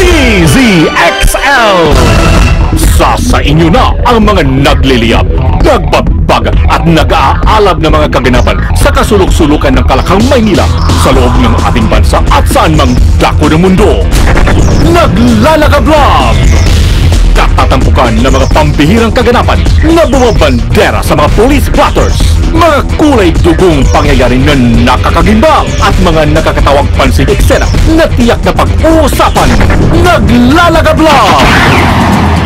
DZXL. Sa inyo na ang mga nagliliyab, nagbabag at nag-aalab na mga kaganapan sa kasulok-sulukan ng Kalakang Maynila sa loob ng ating bansa at saan mang dako ng mundo. Naglalakab Vlog! Katatampukan ng mga pambihirang kaganapan na bumabandera sa mga police blotters, mga kulay dugong pangyayari na nakakagimbal at mga nakakatawag pansin eksena na tiyak na pag-uusapan. Naglalakab Vlog!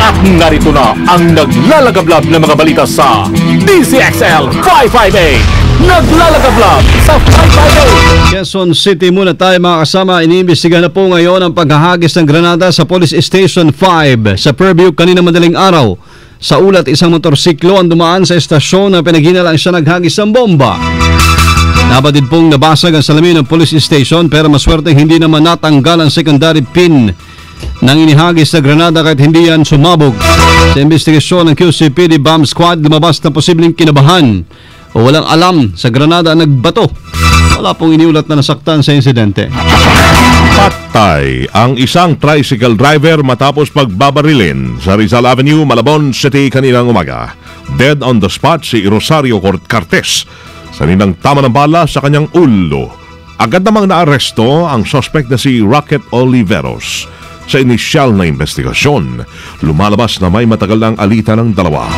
At narito na ang naglalagablab na mga balita sa DZXL 558. Naglalagablab sa 558. Quezon City muna tayo mga kasama. Iniimbestigahan na po ngayon ang paghahagis ng granada sa Police Station 5 sa Purview kanina madaling araw. Sa ulat, isang motorsiklo ang dumaan sa estasyon na pinaghinalaan siya naghagis ng bomba. Nabatid pong nabasag ang salamin ng police station pero maswerte hindi naman natanggal ang secondary pin nang inihagis na granada kahit hindi yan sumabog. Sa investigasyon ng QCPD Bomb Squad, lumabas na posibleng kinabahan o walang alam sa granada ang nagbato. Wala pong iniulat na nasaktan sa insidente. Patay ang isang tricycle driver matapos pagbabarilin sa Rizal Avenue, Malabon City kaninang umaga. Dead on the spot si Rosario Cortes sa ninang tama ng bala sa kanyang ulo. Agad namang naaresto ang suspect na si Rocket Oliveros. Sa inisyal na investigasyon, lumalabas na may matagal ng alitan ng dalawa.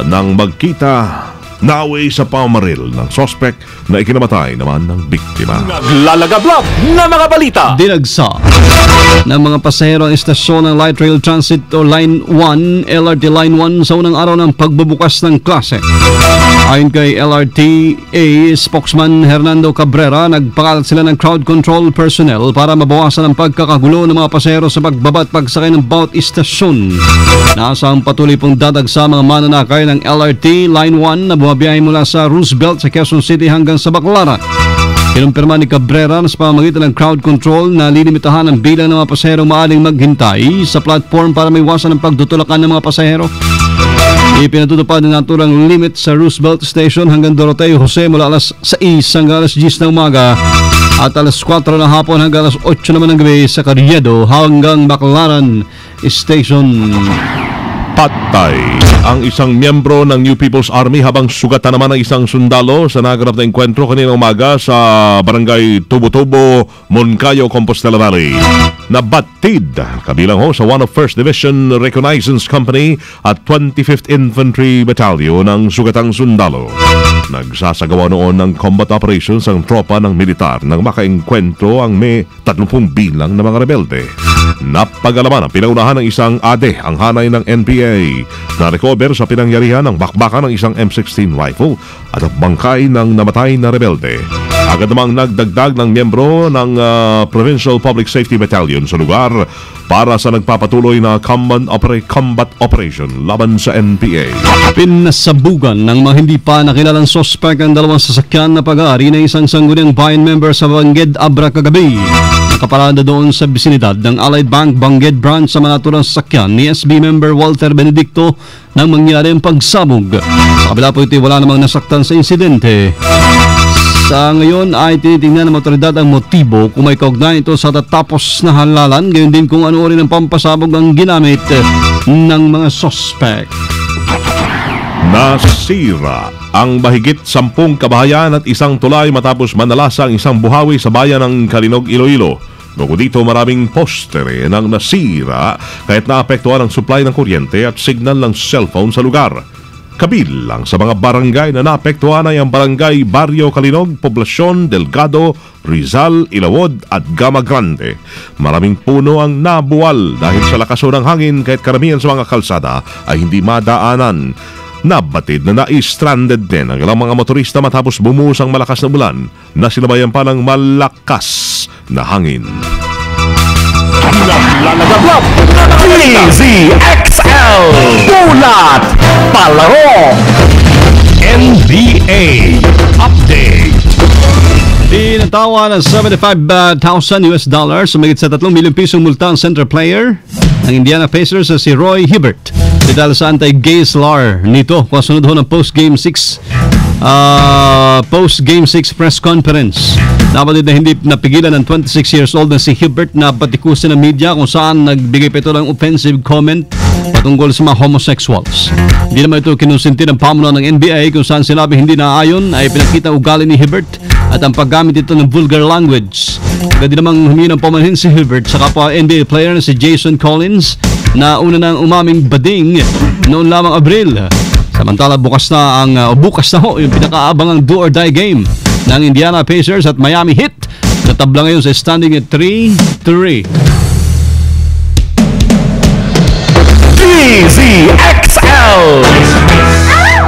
Nang magkita, naaway sa pamaril ng suspect na ikinamatay naman ng biktima. Naglalagablab na mga balita. Dinagsa ng mga pasahero ang istasyon ng Light Rail Transit o Line 1, LRT Line 1 sa unang araw ng pagbubukas ng klase. Ayon kay LRTA spokesman Hernando Cabrera, nagpakalat sila ng crowd control personnel para mabawasan ang pagkakagulo ng mga pasahero sa pagbaba at pagsakay ng bawat istasyon. Naasahang patuloy pong dadagsa mga mananakay ng LRT Line 1 na bumabiyahe mula sa Roosevelt sa Quezon City hanggang sa Baclaran. Kinumpirma ni Cabrera na sa pamamagitan ng crowd control na lilimitahan ang bilang ng mga pasahero maaring maghintay sa platform para maiwasan ang pagdutulakan ng mga pasahero. Ipinatutupad ng naturang limit sa Roosevelt Station hanggang Doroteo Jose mula alas 6 hanggang alas 10 ng umaga at alas 4 ng hapon hanggang alas 8 naman ng gabi sa Carriedo hanggang Baclaran Station. Patay ang isang miyembro ng New People's Army habang sugatan naman ang isang sundalo sa naganap na engkwentro kanina umaga sa barangay Tubo-Tubo, Moncayo, Compostela Valley. Nabatid kabilang ho sa 101st Division Reconnaissance Company at 25th Infantry Battalion ng sugatang sundalo. Nagsasagawa noon ng combat operations ang tropa ng militar nang makaengkwentro ang may 30 bilang na mga rebelde. Napagalaman ang pinaunahan ng isang ADE ang hanay ng NPA. Na-recover sa pinangyarihan ng bakbakan ng isang M16 rifle at bangkay ng namatay na rebelde. Agad namang nagdagdag ng miyembro ng Provincial Public Safety Battalion sa lugar para sa nagpapatuloy na combat operation laban sa NPA. Pinasabugan ng mga hindi pa nakilalang suspect ang dalawang sasakyan na pag-aari ng isang sangguniang bayan member sa Bangged Abra kagabi. Nakaparada doon sa bisinidad ng Allied Bank Bangged branch sa manaturang sasakyan ni SB member Walter Benedicto nang mangyari ang pagsabog. Sa kabila po ito, wala namang nasaktan sa insidente. Sa ngayon ay tinitingnan ng otoridad ang motibo kung may kaugnay ito sa tatapos na halalan, gayon din kung ano uri ng pampasabog ang ginamit ng mga suspect. Nasira ang mahigit 10 kabahayan at isang tulay matapos manalasa ang isang buhawi sa bayan ng Kalinog, Iloilo. Bukod dito, maraming postere nang nasira kahit naapektuhan ang supply ng kuryente at signal ng cellphone sa lugar. Kabilang sa mga barangay na naapektuhan ay ang barangay Barrio Kalinog, Poblacion, Delgado, Rizal, Ilawod at Gama Grande. Maraming puno ang nabuwal dahil sa lakas ng hangin kahit karamihan sa mga kalsada ay hindi madaanan. Nabatid na nai-stranded din ang ilang mga motorista matapos bumuhos ang malakas na ulan na sinabayan pa ng malakas na hangin. Naglalagablab DZXL Bulat Palaro NBA Update. Pinatawa ng $75,000 sa mahigit sa 3 milyong pisong multa ang center player ng Indiana Pacers sa si Roy Hibbert dahil sa anti-gay slur nito kasunod ho ng post-game 6 post Game 6 press conference. Nabalid na hindi napigilan ng 26 years old na si Hubert na patikusin ng media kung saan nagbigay pa ito ng offensive comment patungkol sa mga homosexuals. Hindi naman ito kinusinti ng pamunuan ng NBA kung saan sinabi hindi naayon ay pinakita ugali ni Hubert at ang paggamit ito ng vulgar language. Agad namang humingi ng pamanhin si Hubert sa kapwa NBA player na si Jason Collins na una nang umaming bading noon lamang Abril. Samantala bukas na yung pinakaabangang do-or-die game ng Indiana Pacers at Miami Heat. Natabla ngayon sa standing at 3-3. DZXL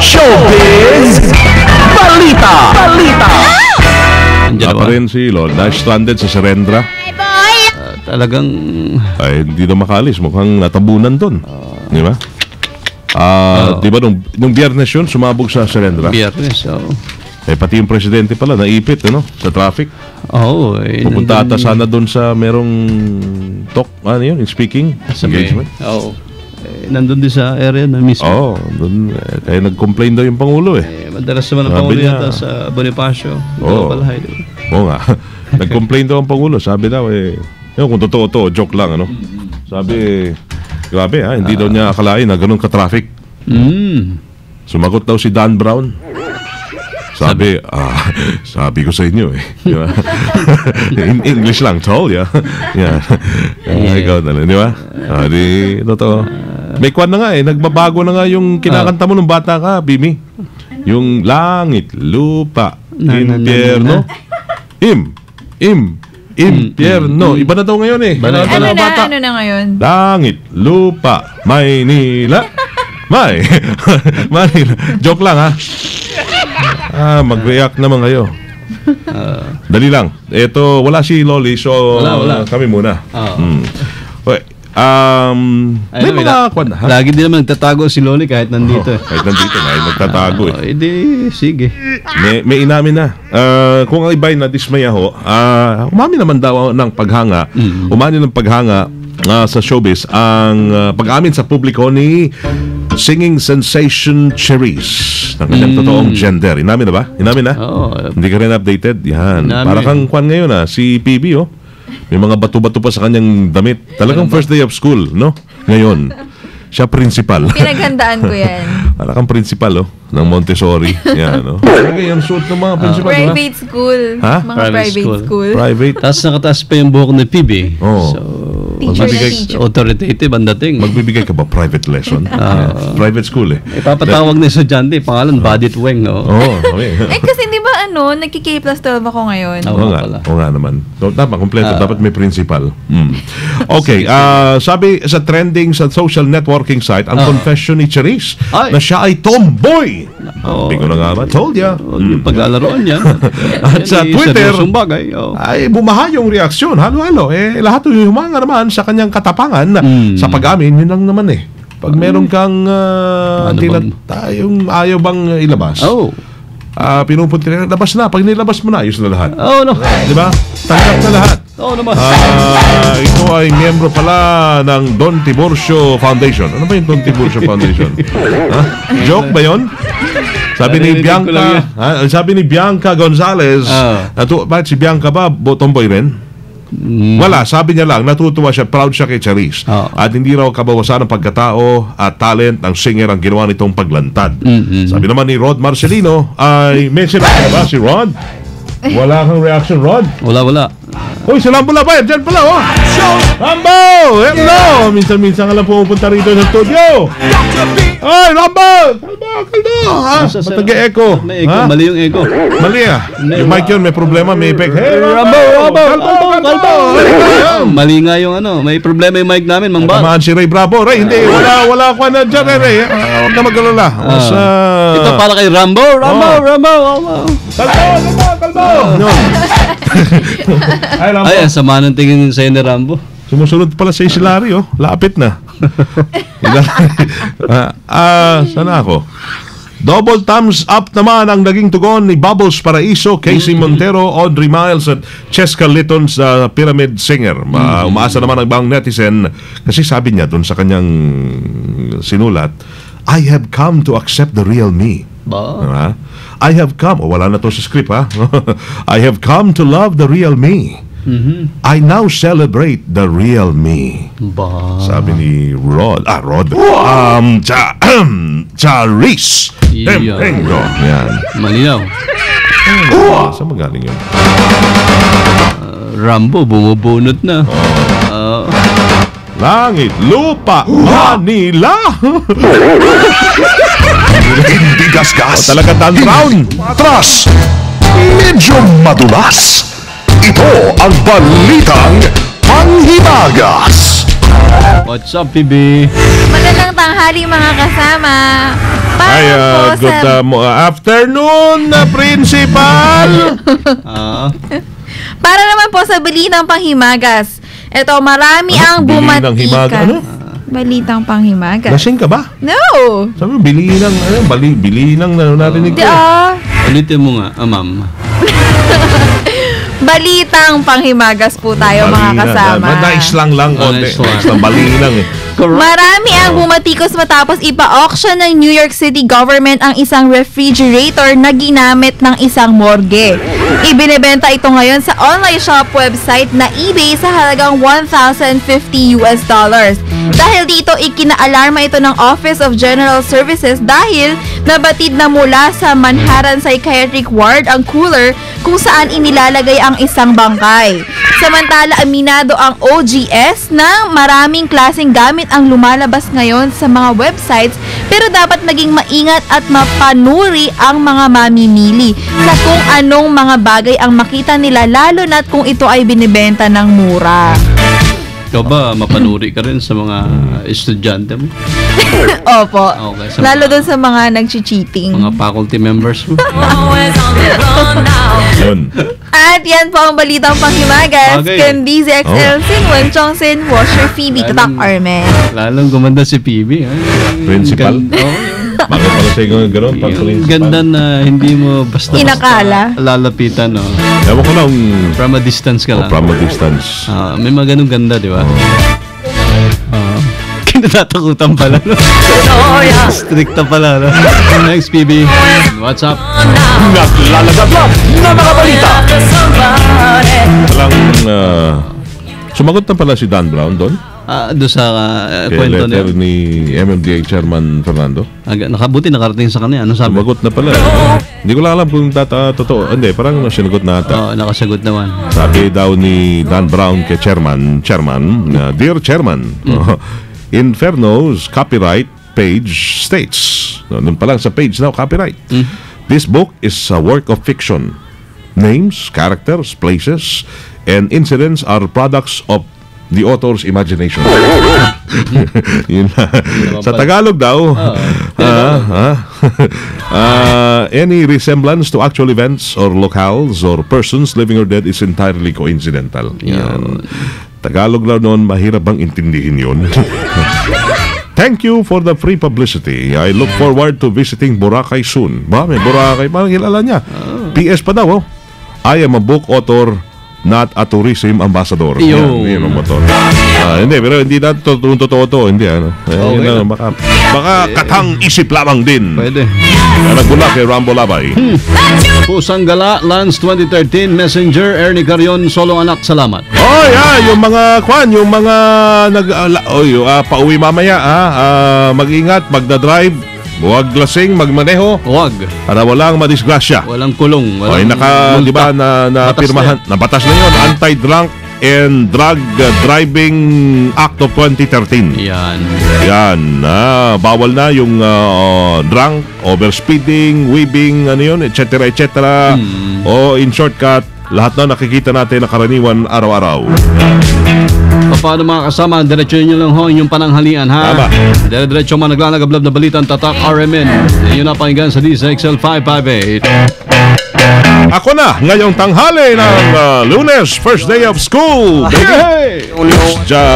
Showbiz Balita. Andiyan Pa ba? rin si Lord na stranded sa Serendra. Talagang Ay, hindi na makalis. Mukhang natabunan doon. Di ba? Di ba nung biyernes yun, sumabog sa Serendra? Biyernes. Eh, pati yung presidente pala, naipit, sa traffic. Pupunta ata sana doon sa merong talk, yung speaking engagement. Nandun din sa area na mismo. Doon. Kaya nag-complain daw yung Pangulo Madalas naman ang Sabi Pangulo niya, yata sa Bonifacio. Balhay. Oo nga. Nag-complain daw ang Pangulo. Sabi daw, kung totoo to, joke lang, Sabi, grabe hindi daw niya akalain na ganun ka-traffic. Sumagot daw si Dan Brown. Sabi ko sa inyo di ba? In English lang, told ya. Ikaw na lang, di ba? Totoo. May kwan na nga nagbabago na nga yung kinakanta mo nung bata ka, Bimi. Yung langit, lupa, impyerno. Impyerno. Iba na daw ngayon Ano na ngayon? Langit, lupa, Maynila. Manila. Joke lang mag-react naman kayo. Dali lang. Ito, wala si Loli, so wala. Kami muna. Okay. May mga kwan. Lagi din naman nagtatago si Loli kahit nandito. Kahit nandito na, nagtatago Sige. May inamin na. Kung ang iba'y nadismaya umami naman daw ng paghanga. Umani ng paghanga sa showbiz ang pag-amin sa publiko ni singing sensation Cherise ng kanyang totoong gender. Inamin na ba? Inamin na? Hindi ka rin updated? Yan. Para kang kwan ngayon si PB may mga bato-bato pa sa kanyang damit. Talagang first day of school, Ngayon. Siya principal. Pinaghandaan ko yan. Para kang principal, ng Montessori. Yan, Talaga yung suit ng mga principal. Private school. Ha? Mga private school. Private. Tapos nakataas pa yung buhok ni PB. So, Teacher na teacher. authoritative ang dating. Magbibigay ka ba private lesson? Private school Ipapatawag na estudyante, pangalan Badit Weng. Kasi di ba nagki-K+12 ako ngayon. Oo nga naman. So, dapat kompleto. Dapat may principal. Okay. Sabi sa trending sa social networking site, ang confession ni Cherise na siya ay tomboy. Hindi ko na nga ba? Told ya. Yung paglalaroan niya. At sa Twitter, bagay. ay bumaha yung reaksyon. Halo-halo. Lahat yung humanga naman sa kanyang katapangan sa pag-amin. Yun lang naman Pag meron kang yung ayaw bang ilabas, pinupunti na, labas na. Pag nilabas mo na, ayos na lahat. Di ba? Tanggap na lahat. Naman. Ito ay miyembro pala ng Don Tiburcio Foundation. Ano ba yung Don Tiburcio Foundation? Joke ba yun? Sabi ni Bianca Gonzalez, bakit si Bianca ba tomboy rin? Wala, sabi niya lang, natutuwa siya, proud siya kay Cherise. At hindi raw kabawasan ng pagkatao at talent ng singer ang ginawa nitong paglantad. Sabi naman ni Rod Marcelino, ay may sinabi ba si Rod? Wala kang reaction, Rod? Wala. Uy, si Rambo Labay, dyan pala, Rambo! Hello! Minsan-minsan ka lang pumupunta rito sa studio. Ay, Rambo! Kaldo! Ba't nag-e-echo? May echo, mali yung echo. Mali yung mic yun, may problema, may effect. Hey, Rambo! Kaldo! Mali nga yung may problema yung mic namin, Mang Bang. Tamaan si Ray Bravo. Ray, hindi, wala ako na dyan, Ray. Huwag na mag-alala. Ito para kay Rambo. Kaldo! Ay, Rambo. Ay, sama ng tingin sa'yo ni Rambo. Sumusunod pala sa Isilari, lapit na. Sana ako. Double thumbs up naman ang naging tugon ni Bubbles Paraiso, Casey Montero, Audrey Miles at Cheska Litton sa Pyramid Singer. Umaasa naman ang bang netizen kasi sabi niya dun sa kanyang sinulat, I have come to accept the real me. I have come, wala na to sa script ha. I have come to love the real me. I now celebrate the real me. Ba. Sabi ni Rod. Charis. Yeah. Tempengo. Yan. Malinaw. Saan magaling yun? Rambo, bumubunot na. Langit, lupa, Manila. Hindi gasgas. Talaga Dan Brown. Matras. Medyo madulas. Ito ang balitang panghimagas. What's up, PB? Magandang tanghali mga kasama. Para po Good sa afternoon, Principal. para naman po sa balitang panghimagas. Ito, marami ang Balitang bumatikan. himaga? Ano? Balitang panghimagas. Lasing ka ba? No. Sabi mo, bilinang na narinig ko. Ulitin mo nga, ma'am. Balitang panghimagas po tayo mga kasama. Nice lang. Nice lang. Balinang eh. Marami ang bumatikos matapos ipa-auction ng New York City government ang isang refrigerator na ginamit ng isang morgue. Ibinebenta ito ngayon sa online shop website na eBay sa halagang $1,050. Dahil dito, ikinaalarma ito ng Office of General Services dahil nabatid na mula sa Manhattan Psychiatric Ward ang cooler kung saan inilalagay ang isang bangkay. Samantala, aminado ang OGS na maraming klaseng gamit ang lumalabas ngayon sa mga websites, pero dapat maging maingat at mapanuri ang mga mamimili sa kung anong mga bagay ang makita nila, lalo na't kung ito ay binibenta ng mura. Ikaw ba, mapanuri ka rin sa mga estudyante mo? Opo. Okay, Lalo dun sa mga nag-cheating. Mga faculty members mo? Yun. At yan po ang balitang panghimagas. Okay. Candice XL, Sinwen, Chongsin, Washer, Phoebe, Tatak, Armen. Lalong gumanda si PB. Principal? Bakit pala sa inyo gano'n? Yung ganda na hindi mo basta Inakala. lalapitan, no? Ewan ko lang. From a distance ka lang. From a distance. May mga ganun ganda, di ba? Kinatatakutan pala, no? Stricta pala, no? Next, PB. What's up? Naglalagablag na mga balita. Walang, sumagot na pala si Dan Brown doon. Doon sa Kaya kwento letter niya. ni MMDA Chairman Fernando. Nakabuti, nakarating sa kanya. Ano sabi? Sumagot na pala. Hindi ko lang alam kung totoo. Hindi, parang sinagot na ata. Oo, nakasagot naman. Sabi daw ni Dan Brown kay Chairman, Dear Chairman, in fairness, copyright page states. Doon pa lang sa page now, copyright. This book is a work of fiction. Names, characters, places, and incidents are products of the author's imagination. Yun na. Sa Tagalog daw, any resemblance to actual events or locales or persons living or dead is entirely coincidental. Yan. Tagalog lang noon, mahirap bang intindihin yun? Thank you for the free publicity. I look forward to visiting Boracay soon. Ba, may Boracay, parang kilala niya. PS pa daw, I am a book author, not a tourism ambassador. Yo. Yan ang motor. Hindi, pero hindi na totoo to. Hindi, ano. Okay. Yun, baka katang isip lamang din. Pwede. Nagmula kay Rambo Labay. Pusang Gala, Lance 2013, Messenger, Ernie Carion, Solong Anak, salamat. Oh, yeah, yung mga yung mga pauwi mamaya, mag-ingat, magdadrive, huwag lasing, magmaneho, Huwag. para walang madisgrasya. Walang kulong. Okay, Walang di ba, na Batas pirmahan, nabatas na yun, Anti-Drunk and Drug Driving Act of 2013. Yan. Yan, bawal na yung drunk, overspeeding, weaving, ano yun, etc. O in shortcut, lahat na nakikita natin na karaniwan araw-araw. Paano mga kasama, diretso nyo lang ho yung pananghalian, ha? Tama. Diretso man naglalagablab na balitan, Tatak RMN. Yun na pakinggan sa DZXL 558. Ako na, ngayong tanghali ng Lunes, first day of school. Hey!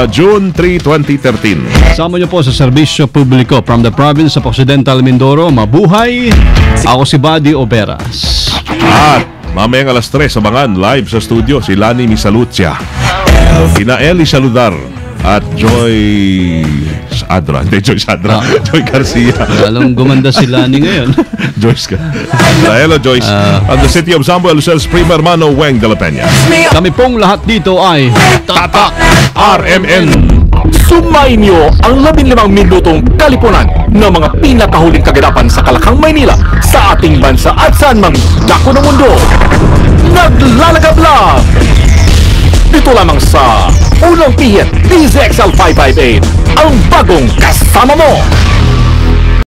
June 3, 2013. Sama nyo po sa serbisyo publiko from the province of Occidental Mindoro. Mabuhay! Ako si Buddy Oberas. At mamayang alas 3 abangan live sa studio si Lani Misalucia, Ina Eli Saludar, at Joy Sadra. Hindi, Joy Sadra. Joy Garcia. Alam, gumanda si Lani ngayon. Joyce ka. Hello, Joyce. At the City of Samuel sells Prima Hermano Weng de la Peña. Kami pong lahat dito ay Tatak RMN. Sumayin niyo ang 15 minutong kalipunan ng mga pinakahuling kaganapan sa Kalakang Maynila, sa ating bansa at saan mang dako ng mundo. Naglalagabla! Dito lamang sa Unang Pihit DZXL 558, ang bagong kasama mo.